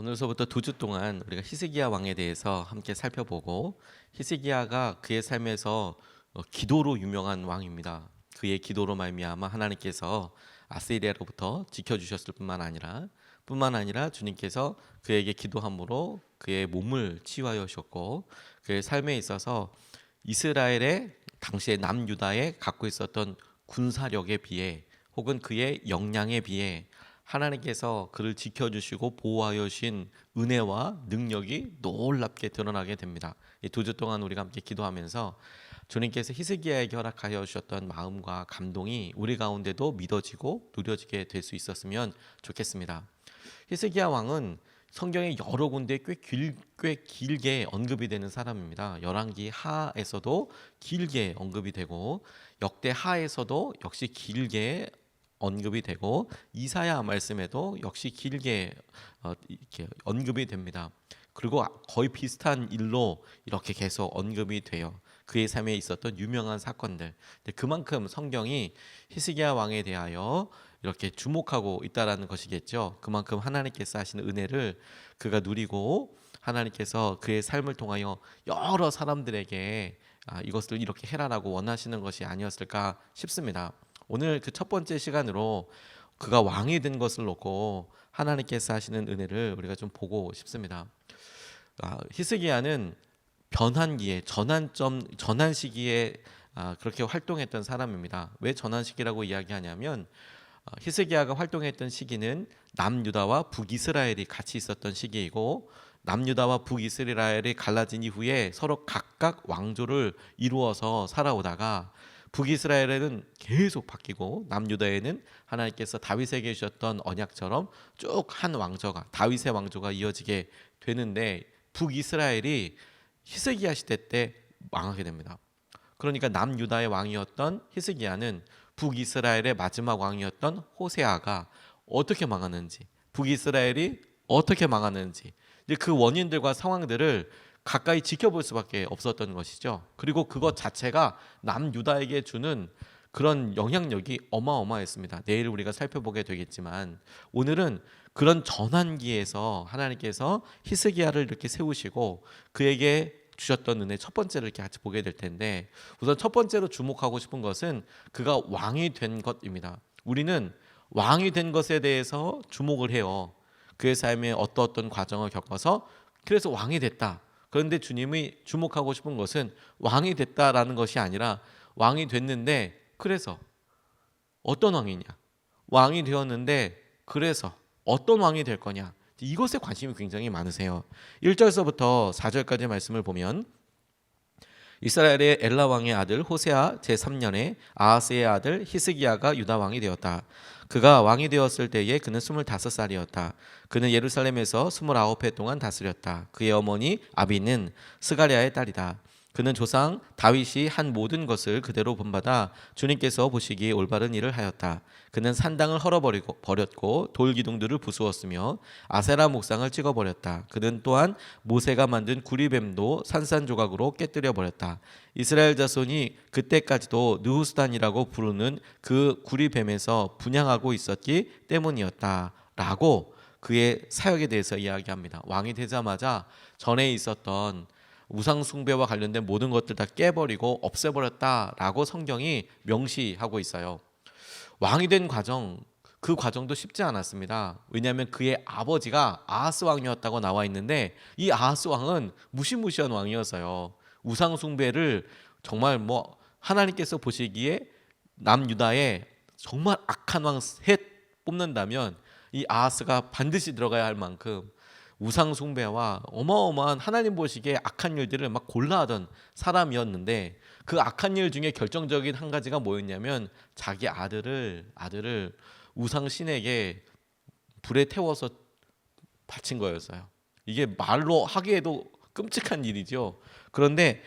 오늘서부터 2주 동안 우리가 히스기야 왕에 대해서 함께 살펴보고, 히스기야가 그의 삶에서 기도로 유명한 왕입니다. 그의 기도로 말미암아 하나님께서 아시리아로부터 지켜주셨을 뿐만 아니라 주님께서 그에게 기도함으로 그의 몸을 치유하여 주셨고, 그의 삶에 있어서 이스라엘의 당시의 남유다에 갖고 있었던 군사력에 비해 혹은 그의 역량에 비해 하나님께서 그를 지켜주시고 보호하여 주신 은혜와 능력이 놀랍게 드러나게 됩니다. 이 2주 동안 우리가 함께 기도하면서 주님께서 히스기야에게 허락하여 주셨던 마음과 감동이 우리 가운데도 믿어지고 누려지게 될 수 있었으면 좋겠습니다. 히스기야 왕은 성경의 여러 군데 꽤 길게 언급이 되는 사람입니다. 열왕기 하에서도 길게 언급이 되고, 역대 하에서도 역시 길게 언급이 되고, 이사야 말씀에도 역시 길게 이렇게 언급이 됩니다. 그리고 거의 비슷한 일로 이렇게 계속 언급이 돼요. 그의 삶에 있었던 유명한 사건들. 그만큼 성경이 히스기야 왕에 대하여 이렇게 주목하고 있다라는 것이겠죠. 그만큼 하나님께서 하시는 은혜를 그가 누리고, 하나님께서 그의 삶을 통하여 여러 사람들에게 이것을 이렇게 해라라고 원하시는 것이 아니었을까 싶습니다. 오늘 그 첫 번째 시간으로 그가 왕이 된 것을 놓고 하나님께서 하시는 은혜를 우리가 좀 보고 싶습니다. 히스기야는 변환기에 전환 시기에 그렇게 활동했던 사람입니다. 왜 전환 시기라고 이야기하냐면, 히스기야가 활동했던 시기는 남유다와 북이스라엘이 같이 있었던 시기이고, 남유다와 북이스라엘이 갈라진 이후에 서로 각각 왕조를 이루어서 살아오다가 북이스라엘에는 계속 바뀌고, 남유다에는 하나님께서 다윗에게 주셨던 언약처럼 쭉 한 왕조가, 다윗의 왕조가 이어지게 되는데, 북이스라엘이 히스기야 시대 때 망하게 됩니다. 그러니까 남유다의 왕이었던 히스기야는 북이스라엘의 마지막 왕이었던 호세아가 어떻게 망하는지, 북이스라엘이 어떻게 망하는지, 이제 그 원인들과 상황들을 가까이 지켜볼 수밖에 없었던 것이죠. 그리고 그것 자체가 남유다에게 주는 그런 영향력이 어마어마했습니다. 내일 우리가 살펴보게 되겠지만, 오늘은 그런 전환기에서 하나님께서 히스기야를 이렇게 세우시고 그에게 주셨던 은혜 첫 번째를 이렇게 같이 보게 될 텐데, 우선 첫 번째로 주목하고 싶은 것은 그가 왕이 된 것입니다. 우리는 왕이 된 것에 대해서 주목을 해요. 그의 삶에 어떤 과정을 겪어서 그래서 왕이 됐다. 그런데 주님이 주목하고 싶은 것은 왕이 됐다라는 것이 아니라, 왕이 됐는데 그래서 어떤 왕이냐, 왕이 되었는데 그래서 어떤 왕이 될 거냐, 이것에 관심이 굉장히 많으세요. 1절서부터 4절까지 말씀을 보면, 이스라엘의 엘라 왕의 아들 호세아 제3년에 아하스의 아들 히스기야가 유다 왕이 되었다. 그가 왕이 되었을 때에 그는 25살이었다. 그는 예루살렘에서 29해 동안 다스렸다. 그의 어머니 아비는 스가랴의 딸이다. 그는 조상 다윗이 한 모든 것을 그대로 본받아 주님께서 보시기에 올바른 일을 하였다. 그는 산당을 버렸고 돌기둥들을 부수었으며 아세라 목상을 찍어버렸다. 그는 또한 모세가 만든 구리뱀도 산산조각으로 깨뜨려 버렸다. 이스라엘 자손이 그때까지도 느후스단이라고 부르는 그 구리뱀에서 분향하고 있었기 때문이었다 라고 그의 사역에 대해서 이야기합니다. 왕이 되자마자 전에 있었던 우상 숭배와 관련된 모든 것들 다 깨버리고 없애버렸다라고 성경이 명시하고 있어요. 왕이 된 과정, 그 과정도 쉽지 않았습니다. 왜냐하면 그의 아버지가 아하스 왕이었다고 나와 있는데, 이 아하스 왕은 무시무시한 왕이었어요. 우상 숭배를 정말 하나님께서 보시기에 남유다에 정말 악한 왕 셋 뽑는다면 이 아하스가 반드시 들어가야 할 만큼 우상 숭배와 어마어마한 하나님 보시기에 악한 일들을 막 골라하던 사람이었는데, 그 악한 일 중에 결정적인 한 가지가 뭐였냐면, 자기 아들을 우상 신에게 불에 태워서 바친 거였어요. 이게 말로 하기에도 끔찍한 일이죠. 그런데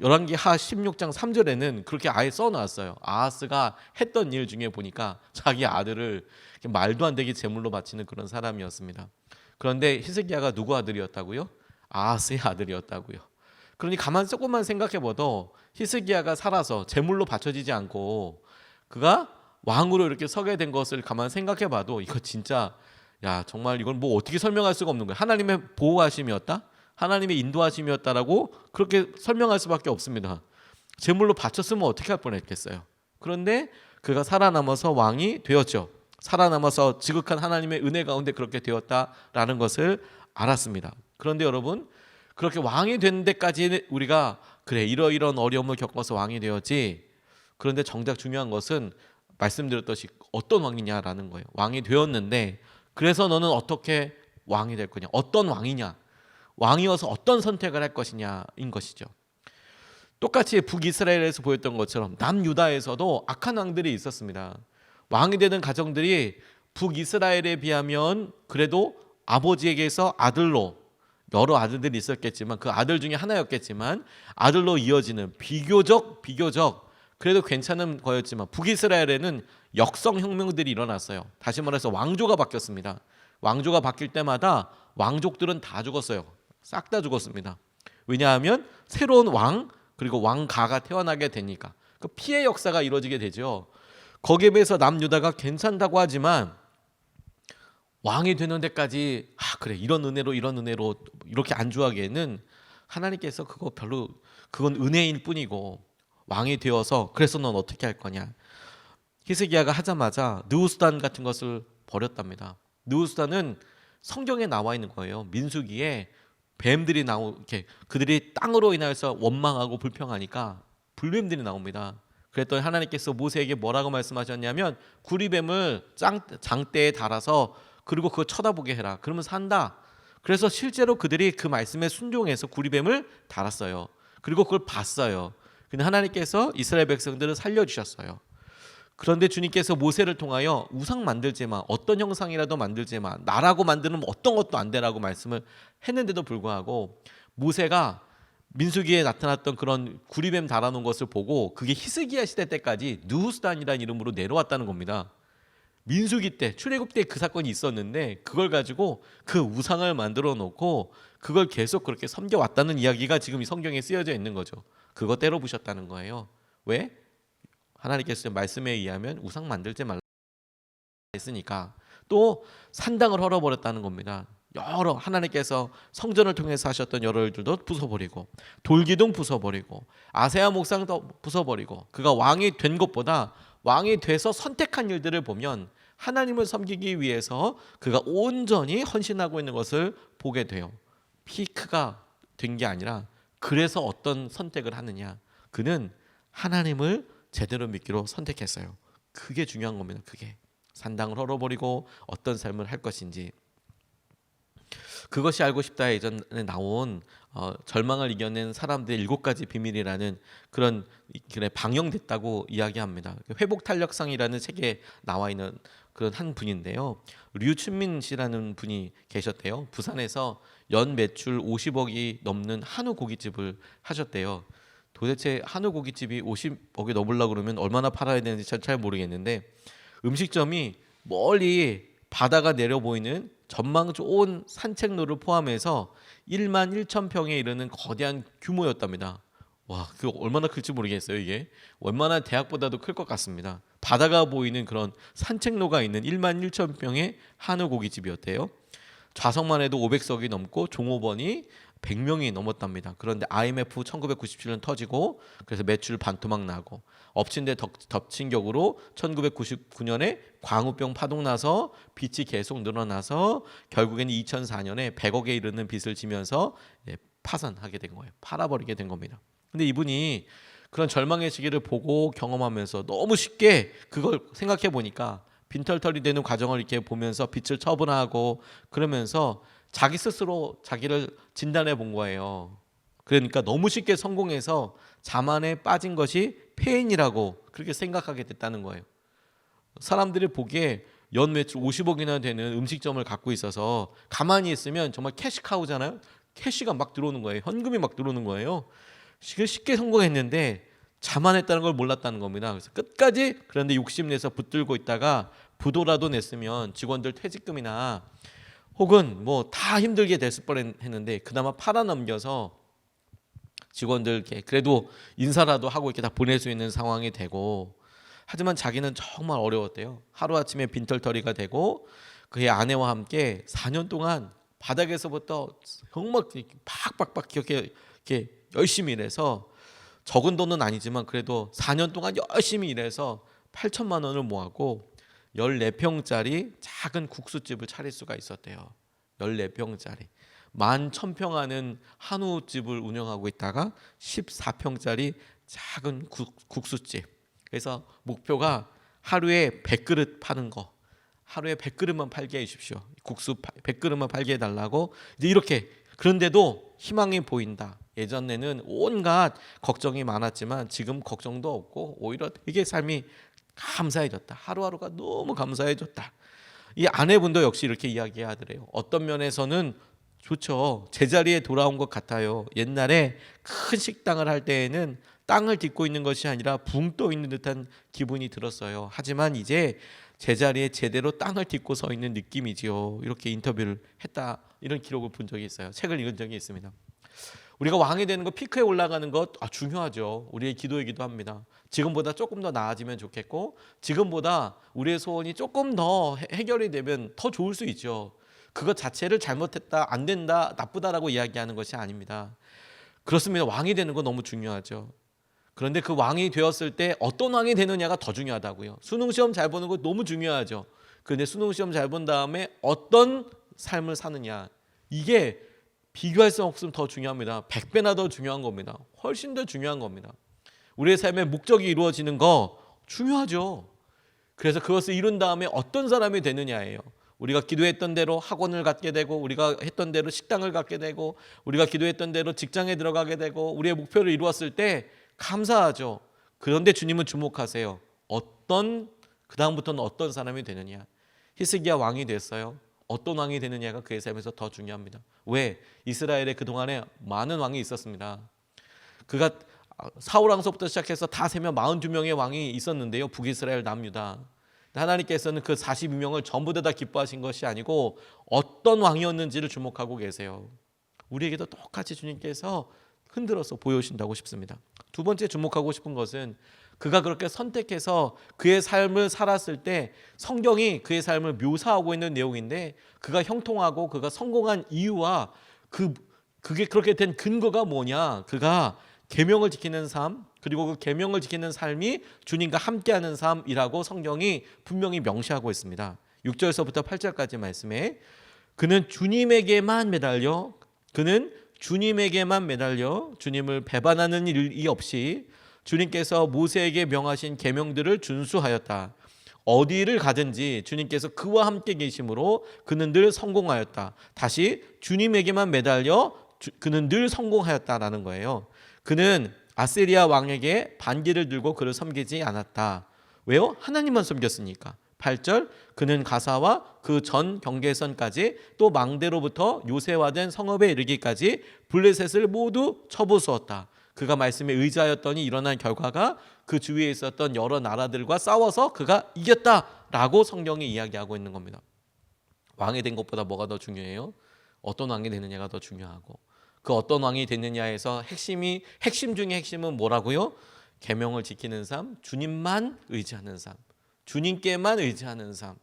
열왕기 하 16장 3절에는 그렇게 아예 써놨어요. 아하스가 했던 일 중에 보니까 자기 아들을 말도 안 되게 제물로 바치는 그런 사람이었습니다. 그런데 히스기야가 누구 아들이었다고요? 아하스의 아들이었다고요. 그러니 조금만 생각해봐도 히스기야가 살아서 제물로 바쳐지지 않고 그가 왕으로 이렇게 서게 된 것을 가만 생각해봐도, 이거 진짜 야, 정말 이건 뭐 어떻게 설명할 수가 없는 거예요. 하나님의 보호하심이었다, 하나님의 인도하심이었다라고 그렇게 설명할 수밖에 없습니다. 제물로 바쳤으면 어떻게 할 뻔했겠어요. 그런데 그가 살아남아서 왕이 되었죠. 살아남아서 지극한 하나님의 은혜 가운데 그렇게 되었다라는 것을 알았습니다. 그런데 여러분, 그렇게 왕이 된 데까지 우리가 그래 이러이런 어려움을 겪어서 왕이 되었지, 그런데 정작 중요한 것은 말씀드렸듯이 어떤 왕이냐라는 거예요. 왕이 되었는데 그래서 너는 어떻게 왕이 될 거냐, 어떤 왕이냐, 왕이어서 어떤 선택을 할 것이냐인 것이죠. 똑같이 북이스라엘에서 보였던 것처럼 남유다에서도 악한 왕들이 있었습니다. 왕이 되는 가정들이 북이스라엘에 비하면 그래도 아버지에게서 아들로, 여러 아들들이 있었겠지만 그 아들 중에 하나였겠지만 아들로 이어지는 비교적 그래도 괜찮은 거였지만, 북이스라엘에는 역성혁명들이 일어났어요. 다시 말해서 왕조가 바뀌었습니다. 왕조가 바뀔 때마다 왕족들은 다 죽었어요. 싹 다 죽었습니다. 왜냐하면 새로운 왕 그리고 왕가가 태어나게 되니까 그 피해 역사가 이루어지게 되죠. 거기에 비해서 남유다가 괜찮다고 하지만 왕이 되는 데까지 그래 이런 은혜로 이렇게 안주하기에는 하나님께서 그건 은혜일 뿐이고, 왕이 되어서 그래서 넌 어떻게 할 거냐. 히스기야가 하자마자 느후스단 같은 것을 버렸답니다. 느후스단은 성경에 나와 있는 거예요. 민수기에 뱀들이 이렇게 그들이 땅으로 인하여서 원망하고 불평하니까 불뱀들이 나옵니다. 그랬더니 하나님께서 모세에게 뭐라고 말씀하셨냐면 구리뱀을 장대에 달아서 그리고 그거 쳐다보게 해라. 그러면 산다. 그래서 실제로 그들이 그 말씀에 순종해서 구리뱀을 달았어요. 그리고 그걸 봤어요. 근데 하나님께서 이스라엘 백성들을 살려주셨어요. 그런데 주님께서 모세를 통하여 우상 만들지 마, 어떤 형상이라도 만들지 마, 나라고 만드는 어떤 것도 안 되라고 말씀을 했는데도 불구하고 모세가 민수기에 나타났던 그런 구리뱀 달아놓은 것을 보고 그게 히스기야 시대 때까지 느후스단이라는 이름으로 내려왔다는 겁니다. 민수기 때, 출애굽 때 그 사건이 있었는데 그걸 가지고 그 우상을 만들어 놓고 그걸 계속 그렇게 섬겨왔다는 이야기가 지금 이 성경에 쓰여져 있는 거죠. 그거 때려 부셨다는 거예요. 왜? 하나님께서 말씀에 의하면 우상 만들지 말라 했으니까. 또 산당을 헐어버렸다는 겁니다. 여러 하나님께서 성전을 통해서 하셨던 여러 일들도 부숴버리고 돌기둥 부숴버리고 아세아 목상도 부숴버리고, 그가 왕이 된 것보다 왕이 돼서 선택한 일들을 보면 하나님을 섬기기 위해서 그가 온전히 헌신하고 있는 것을 보게 돼요. 피크가 된 게 아니라 그래서 어떤 선택을 하느냐, 그는 하나님을 제대로 믿기로 선택했어요. 그게 중요한 겁니다. 그게 산당을 헐어버리고 어떤 삶을 할 것인지. 그것이 알고 싶다 예전에 나온 절망을 이겨낸 사람들의 7가지 비밀이라는 그런 방영됐다고 이야기합니다. 회복 탄력상이라는 책에 나와 있는 그런 한 분인데요. 류춘민 씨라는 분이 계셨대요. 부산에서 연 매출 50억이 넘는 한우 고깃집을 하셨대요. 도대체 한우 고깃집이 50억이 넘으려고 그러면 얼마나 팔아야 되는지 잘 모르겠는데, 음식점이 멀리 바다가 내려 보이는 전망 좋은 산책로를 포함해서 1만 1천 평에 이르는 거대한 규모였답니다. 와, 그거 얼마나 클지 모르겠어요. 이게 얼마나 대학보다도 클 것 같습니다. 바다가 보이는 그런 산책로가 있는 1만 1천 평의 한우 고깃집이었대요. 좌석만 해도 500석이 넘고 종업원이 100명이 넘었답니다. 그런데 IMF 1997년 터지고 그래서 매출 반토막 나고, 엎친 데 덮친 격으로 1999년에 광우병 파동 나서 빚이 계속 늘어나서 결국에는 2004년에 100억에 이르는 빚을 지면서 파산하게 된 거예요. 팔아버리게 된 겁니다. 근데 이분이 그런 절망의 시기를 보고 경험하면서 너무 쉽게 그걸 생각해 보니까 빈털털이 되는 과정을 이렇게 보면서 빚을 처분하고 그러면서 자기 스스로 자기를 진단해 본 거예요. 그러니까 너무 쉽게 성공해서 자만에 빠진 것이 폐인이라고 그렇게 생각하게 됐다는 거예요. 사람들이 보기에 연 매출 50억이나 되는 음식점을 갖고 있어서 가만히 있으면 정말 캐시카우잖아요. 캐시가 막 들어오는 거예요. 현금이 막 들어오는 거예요. 쉽게 성공했는데 자만했다는 걸 몰랐다는 겁니다. 그래서 끝까지 그런데 욕심내서 붙들고 있다가 부도라도 냈으면 직원들 퇴직금이나 혹은 뭐 다 힘들게 됐을 뻔했는데 그나마 팔아넘겨서 직원들께 그래도 인사라도 하고 이렇게 다 보낼 수 있는 상황이 되고, 하지만 자기는 정말 어려웠대요. 하루아침에 빈털터리가 되고 그의 아내와 함께 4년 동안 바닥에서부터 정말 팍팍팍 이렇게 열심히 일해서 적은 돈은 아니지만 그래도 4년 동안 열심히 일해서 8천만 원을 모았고 14평짜리 작은 국수집을 차릴 수가 있었대요. 14평짜리 11,000평 하는 한우집을 운영하고 있다가 14평짜리 작은 국수집. 그래서 목표가 하루에 100그릇 파는 거. 하루에 100그릇만 팔게 해주십시오. 국수 100그릇만 팔게 해달라고. 이제 이렇게. 그런데도 희망이 보인다. 예전에는 온갖 걱정이 많았지만 지금 걱정도 없고 오히려 되게 삶이 감사해졌다. 하루하루가 너무 감사해졌다. 이 아내분도 역시 이렇게 이야기하더래요. 어떤 면에서는 좋죠. 제자리에 돌아온 것 같아요. 옛날에 큰 식당을 할 때에는 땅을 딛고 있는 것이 아니라 붕 떠 있는 듯한 기분이 들었어요. 하지만 이제 제자리에 제대로 땅을 딛고 서 있는 느낌이지요. 이렇게 인터뷰를 했다. 이런 기록을 본 적이 있어요. 책을 읽은 적이 있습니다. 우리가 왕이 되는 것, 피크에 올라가는 것 중요하죠. 우리의 기도이기도 합니다. 지금보다 조금 더 나아지면 좋겠고 지금보다 우리의 소원이 조금 더 해결이 되면 더 좋을 수 있죠. 그것 자체를 잘못했다, 안 된다, 나쁘다라고 이야기하는 것이 아닙니다. 그렇습니다. 왕이 되는 거 너무 중요하죠. 그런데 그 왕이 되었을 때 어떤 왕이 되느냐가 더 중요하다고요. 수능시험 잘 보는 거 너무 중요하죠. 그런데 수능시험 잘 본 다음에 어떤 삶을 사느냐, 이게 비교할 수 없으면 더 중요합니다. 100배나 더 중요한 겁니다. 훨씬 더 중요한 겁니다. 우리의 삶의 목적이 이루어지는 거 중요하죠. 그래서 그것을 이룬 다음에 어떤 사람이 되느냐예요. 우리가 기도했던 대로 학원을 갖게 되고 우리가 했던 대로 식당을 갖게 되고 우리가 기도했던 대로 직장에 들어가게 되고 우리의 목표를 이루었을 때 감사하죠. 그런데 주님은 주목하세요. 그 다음부터는 어떤 사람이 되느냐. 히스기야 왕이 됐어요. 어떤 왕이 되느냐가 그의 삶에서 더 중요합니다. 왜? 이스라엘에 그동안에 많은 왕이 있었습니다. 그가 사울 왕서부터 시작해서 다 세면 42명의 왕이 있었는데요. 북이스라엘 남유다. 하나님께서는 그 42명을 전부 다 기뻐하신 것이 아니고 어떤 왕이었는지를 주목하고 계세요. 우리에게도 똑같이 주님께서 흔들어서 보여주신다고 싶습니다. 두 번째 주목하고 싶은 것은 그가 그렇게 선택해서 그의 삶을 살았을 때 성경이 그의 삶을 묘사하고 있는 내용인데 그가 형통하고 그가 성공한 이유와 그게 그렇게 된 근거가 뭐냐. 그가 계명을 지키는 삶, 그리고 그 계명을 지키는 삶이 주님과 함께하는 삶이라고 성경이 분명히 명시하고 있습니다. 6절서부터 8절까지 말씀에 그는 주님에게만 매달려 주님을 배반하는 일이 없이 주님께서 모세에게 명하신 계명들을 준수하였다. 어디를 가든지 주님께서 그와 함께 계심으로 그는 늘 성공하였다. 다시 주님에게만 매달려 그는 늘 성공하였다라는 거예요. 그는 아시리아 왕에게 반기를 들고 그를 섬기지 않았다. 왜요? 하나님만 섬겼으니까. 8절 그는 가사와 그 전 경계선까지 또 망대로부터 요새화된 성읍에 이르기까지 블레셋을 모두 쳐부수었다. 그가 말씀에 의지하였더니 일어난 결과가 그 주위에 있었던 여러 나라들과 싸워서 그가 이겼다라고 성경이 이야기하고 있는 겁니다. 왕이 된 것보다 뭐가 더 중요해요? 어떤 왕이 되느냐가 더 중요하고 그 어떤 왕이 되느냐에서 핵심 중에 핵심은 뭐라고요? 계명을 지키는 삶, 주님만 의지하는 삶, 주님께만 의지하는 삶.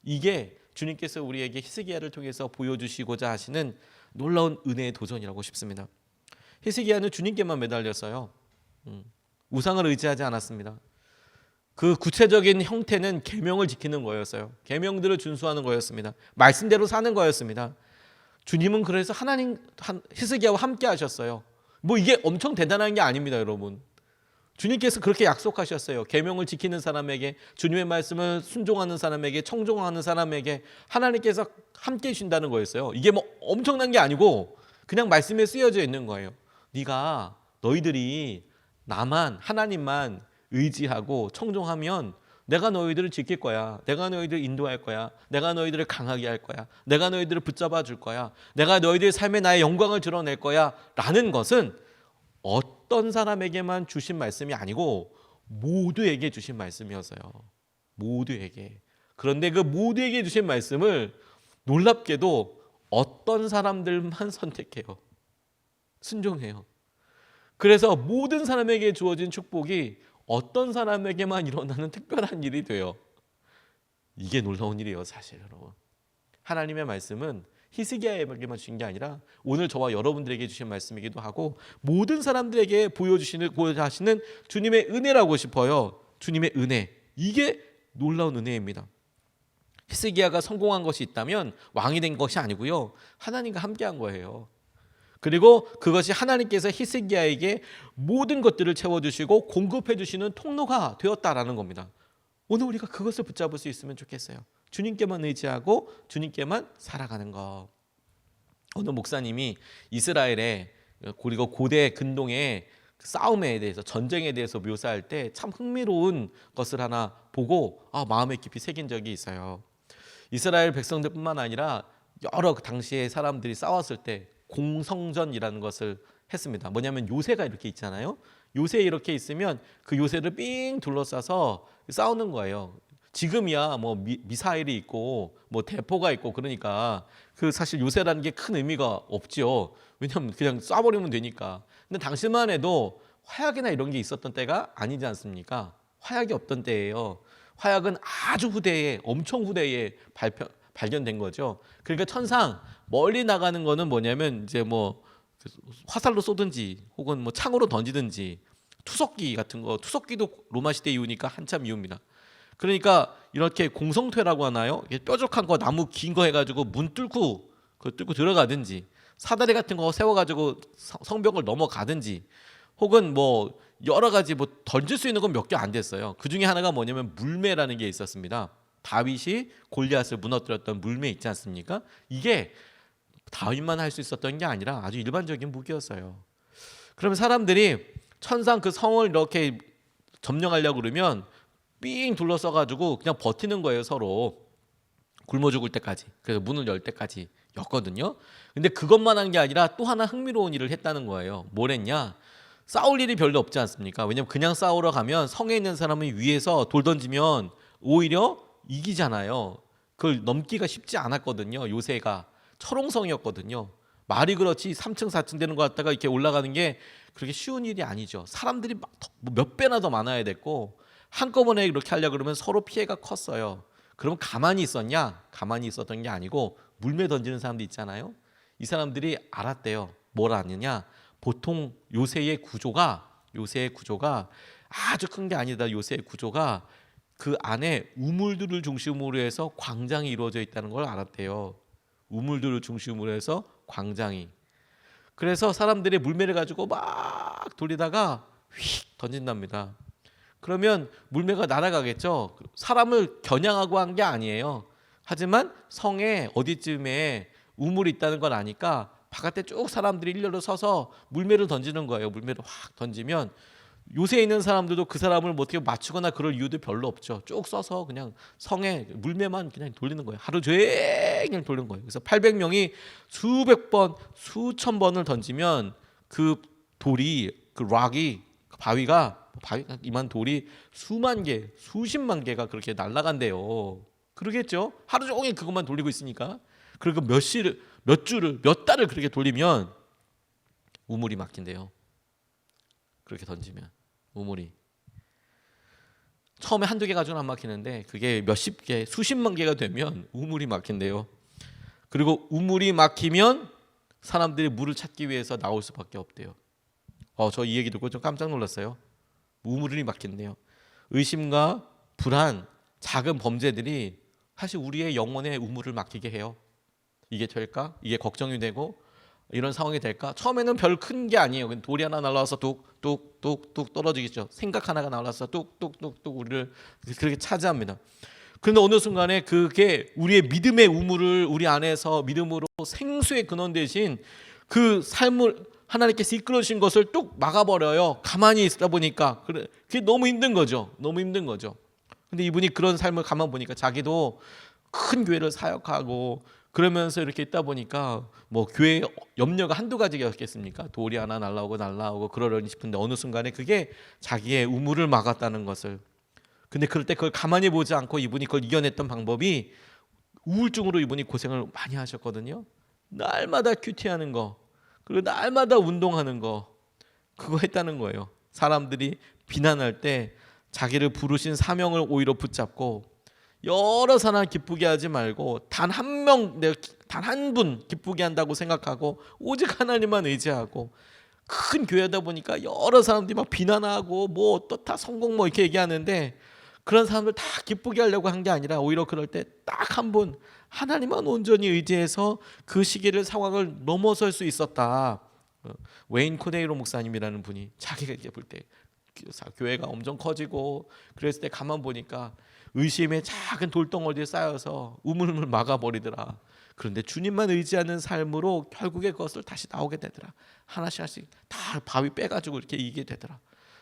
이게 주님께서 우리에게 히스기야를 통해서 보여주시고자 하시는 놀라운 은혜의 도전이라고 싶습니다. 히스기야는 주님께만 매달렸어요. 우상을 의지하지 않았습니다. 그 구체적인 형태는 계명을 지키는 거였어요. 계명들을 준수하는 거였습니다. 말씀대로 사는 거였습니다. 주님은 그래서 히스기야와 함께 하셨어요. 뭐 이게 엄청 대단한 게 아닙니다, 여러분. 주님께서 그렇게 약속하셨어요. 계명을 지키는 사람에게, 주님의 말씀을 순종하는 사람에게, 청종하는 사람에게 하나님께서 함께 해주신다는 거였어요. 이게 뭐 엄청난 게 아니고 그냥 말씀에 쓰여져 있는 거예요. 너희들이 하나님만 의지하고 청종하면 내가 너희들을 지킬 거야. 내가 너희들을 인도할 거야. 내가 너희들을 강하게 할 거야. 내가 너희들을 붙잡아 줄 거야. 내가 너희들의 삶에 나의 영광을 드러낼 거야. 라는 것은 어떤 사람에게만 주신 말씀이 아니고 모두에게 주신 말씀이었어요. 모두에게. 그런데 그 모두에게 주신 말씀을 놀랍게도 어떤 사람들만 선택해요. 순종해요. 그래서 모든 사람에게 주어진 축복이 어떤 사람에게만 일어나는 특별한 일이 돼요. 이게 놀라운 일이에요, 사실 여러분. 하나님의 말씀은 히스기야에게만 주신 게 아니라 오늘 저와 여러분들에게 주신 말씀이기도 하고 모든 사람들에게 보여주시는 주님의 은혜라고 싶어요. 주님의 은혜. 이게 놀라운 은혜입니다. 히스기야가 성공한 것이 있다면 왕이 된 것이 아니고요. 하나님과 함께한 거예요. 그리고 그것이 하나님께서 히스기야에게 모든 것들을 채워주시고 공급해주시는 통로가 되었다라는 겁니다. 오늘 우리가 그것을 붙잡을 수 있으면 좋겠어요. 주님께만 의지하고 주님께만 살아가는 것. 어느 목사님이 이스라엘의 그리고 고대 근동의 싸움에 대해서 전쟁에 대해서 묘사할 때 참 흥미로운 것을 하나 보고 마음에 깊이 새긴 적이 있어요. 이스라엘 백성들뿐만 아니라 여러 그 당시의 사람들이 싸웠을 때 공성전이라는 것을 했습니다. 뭐냐면 요새가 이렇게 있잖아요. 요새 이렇게 있으면 그 요새를 삥 둘러싸서 싸우는 거예요. 지금이야 뭐 미사일이 있고 뭐 대포가 있고 그러니까 그 사실 요새라는 게 큰 의미가 없죠. 왜냐하면 그냥 쏴버리면 되니까. 근데 당시만 해도 화약이나 이런 게 있었던 때가 아니지 않습니까? 화약이 없던 때예요. 화약은 아주 후대에 엄청 후대에 발견된 거죠. 그러니까 천상 멀리 나가는 거는 뭐냐면 이제 뭐 화살로 쏘든지 혹은 뭐 창으로 던지든지 투석기 같은 거, 투석기도 로마 시대 이후니까 한참 이후입니다. 그러니까 이렇게 공성퇴라고 하나요? 뾰족한 거 나무 긴 거 해가지고 문 뚫고 들어가든지 사다리 같은 거 세워가지고 성벽을 넘어가든지 혹은 뭐 여러 가지 뭐 던질 수 있는 건 몇 개 안 됐어요. 그 중에 하나가 뭐냐면 물매라는 게 있었습니다. 다윗이 골리앗을 무너뜨렸던 물매 있지 않습니까? 이게 다윗만 할 수 있었던 게 아니라 아주 일반적인 무기였어요. 그러면 사람들이 천상 그 성을 이렇게 점령하려고 그러면 삥 둘러싸가지고 그냥 버티는 거예요. 서로 굶어 죽을 때까지. 그래서 문을 열 때까지 였거든요. 근데 그것만 한 게 아니라 또 하나 흥미로운 일을 했다는 거예요. 뭘 했냐? 싸울 일이 별로 없지 않습니까? 왜냐면 그냥 싸우러 가면 성에 있는 사람이 위에서 돌 던지면 오히려 이기잖아요. 그걸 넘기가 쉽지 않았거든요. 요새가 철옹성이었거든요. 말이 그렇지 3층 4층 되는 거 갖다가 이렇게 올라가는 게 그렇게 쉬운 일이 아니죠. 사람들이 몇 배나 더 많아야 됐고 한꺼번에 이렇게 하려고 그러면 서로 피해가 컸어요. 그러면 가만히 있었냐? 가만히 있었던 게 아니고 물매 던지는 사람들 있잖아요. 이 사람들이 알았대요. 뭘 아느냐? 보통 요새의 구조가 아주 큰 게 아니다. 요새의 구조가 그 안에 우물들을 중심으로 해서 광장이 이루어져 있다는 걸 알았대요. 우물들을 중심으로 해서 광장이. 그래서 사람들이 물매를 가지고 막 돌리다가 휙 던진답니다. 그러면 물매가 날아가겠죠. 사람을 겨냥하고 한 게 아니에요. 하지만 성에 어디쯤에 우물이 있다는 걸 아니까 바깥에 쭉 사람들이 일렬로 서서 물매를 던지는 거예요. 물매를 확 던지면 요새 있는 사람들도 그 사람을 뭐 어떻게 맞추거나 그럴 이유도 별로 없죠. 쭉 써서 그냥 성에 물매만 그냥 돌리는 거예요. 하루 종일 돌리는 거예요. 그래서 800명이 수백 번, 수천 번을 던지면 그 돌이, 그 락이, 바위가 이만 돌이 수만 개, 수십만 개가 그렇게 날아간대요. 그러겠죠? 하루 종일 그것만 돌리고 있으니까. 그리고 몇 주를, 몇 달을 그렇게 돌리면 우물이 막힌대요. 그렇게 던지면 우물이 처음에 한두 개 가지고는 안 막히는데 그게 몇십 개, 수십만 개가 되면 우물이 막힌대요. 그리고 우물이 막히면 사람들이 물을 찾기 위해서 나올 수밖에 없대요. 저 이 얘기 듣고 좀 깜짝 놀랐어요. 우물이 막힌대요. 의심과 불안, 작은 범죄들이 사실 우리의 영혼의 우물을 막히게 해요. 이게 될까? 이게 걱정이 되고 이런 상황이 될까? 처음에는 별 큰 게 아니에요. 돌이 하나 날라와서 뚝뚝뚝뚝 떨어지겠죠. 생각 하나가 날라와서 뚝뚝뚝뚝 우리를 그렇게 차지합니다. 그런데 어느 순간에 그게 우리의 믿음의 우물을 우리 안에서 믿음으로 생수의 근원 대신 그 삶을 하나님께서 이끌어 주신 것을 뚝 막아버려요. 가만히 있다 보니까 그게 너무 힘든 거죠. 너무 힘든 거죠. 근데 이분이 그런 삶을 가만 보니까 자기도 큰 교회를 사역하고 그러면서 이렇게 있다 보니까 뭐 교회 염려가 한두 가지였겠습니까? 돌이 하나 날라오고 그러려니 싶은데 어느 순간에 그게 자기의 우물을 막았다는 것을. 근데 그럴 때 그걸 가만히 보지 않고 이분이 그걸 이겨냈던 방법이 우울증으로 이분이 고생을 많이 하셨거든요. 날마다 큐티하는 거, 그리고 날마다 운동하는 거, 그거 했다는 거예요. 사람들이 비난할 때 자기를 부르신 사명을 오히려 붙잡고 여러 사람 기쁘게 하지 말고 단 한 명, 내가 단 한 분 기쁘게 한다고 생각하고 오직 하나님만 의지하고, 큰 교회다 보니까 여러 사람들이 막 비난하고 뭐 어떻다 성공 뭐 이렇게 얘기하는데, 그런 사람들 다 기쁘게 하려고 한 게 아니라 오히려 그럴 때 딱 한 분 하나님만 온전히 의지해서 그 시기를 상황을 넘어설 수 있었다. 웨인 코네이로 목사님이라는 분이 자기가 이제 볼 때 교회가 엄청 커지고 그랬을 때 가만 보니까 의심의 작은 돌덩어리에 쌓여서 우물우물 막아버리더라. 그런데 주님만 의지하는 삶으로 결국에 그것을 다시 나오게 되더라. 하나씩 하나씩 다 바위 빼가지고 이렇게 이기게 되더라.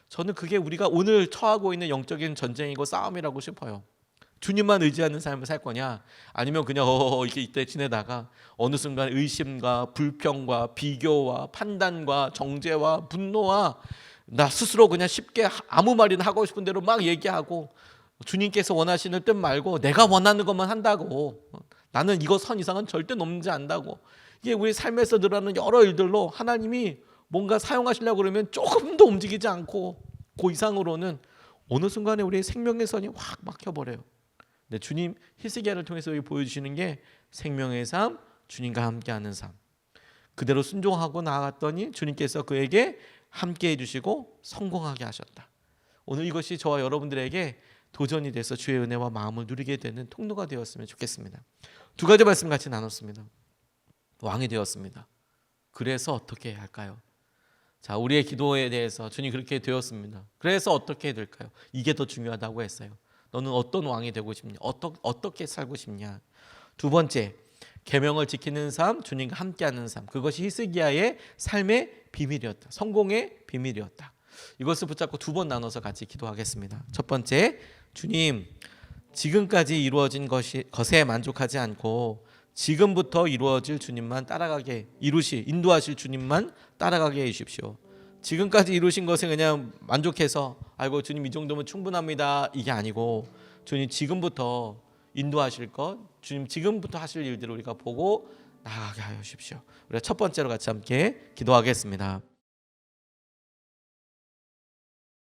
저는 그게 우리가 오늘 처하고 있는 영적인 전쟁이고 싸움이라고 싶어요. 주님만 의지하는 삶을 살 거냐, 아니면 그냥 이렇게 이때 지내다가 어느 순간 의심과 불평과 비교와 판단과 정죄와 분노와 나 스스로 그냥 쉽게 아무 말이나 하고 싶은 대로 막 얘기하고, 주님께서 원하시는 뜻 말고 내가 원하는 것만 한다고, 나는 이거 선 이상은 절대 넘지 않는다고, 이게 우리 삶에서 늘어나는 여러 일들로 하나님이 뭔가 사용하시려고 그러면 조금도 움직이지 않고 그 이상으로는 어느 순간에 우리의 생명의 선이 확 막혀버려요. 근데 주님 히스기야를 통해서 보여주시는 게 생명의 삶, 주님과 함께하는 삶. 그대로 순종하고 나아갔더니 주님께서 그에게 함께 해주시고 성공하게 하셨다. 오늘 이것이 저와 여러분들에게 도전이 돼서 주의 은혜와 마음을 누리게 되는 통로가 되었으면 좋겠습니다. 두 가지 말씀 같이 나눴습니다. 왕이 되었습니다. 그래서 어떻게 해야 할까요? 자, 우리의 기도에 대해서 주님 그렇게 되었습니다. 그래서 어떻게 해야 될까요? 이게 더 중요하다고 했어요. 너는 어떤 왕이 되고 싶냐? 어떻게 살고 싶냐? 두 번째, 계명을 지키는 삶, 주님과 함께하는 삶. 그것이 히스기야의 삶의 비밀이었다. 성공의 비밀이었다. 이것을 붙잡고 두 번 나눠서 같이 기도하겠습니다. 첫 번째, 주님, 지금까지 이루어진 것에 만족하지 않고 지금부터 이루어질 주님만 따라가게 인도하실 주님만 따라가게 해주십시오. 지금까지 이루신 것에 그냥 만족해서 아이고 주님 이 정도면 충분합니다, 이게 아니고 주님 지금부터 인도하실 것, 주님 지금부터 하실 일들을 우리가 보고 나아가게 하여 주십시오. 우리가 첫 번째로 같이 함께 기도하겠습니다.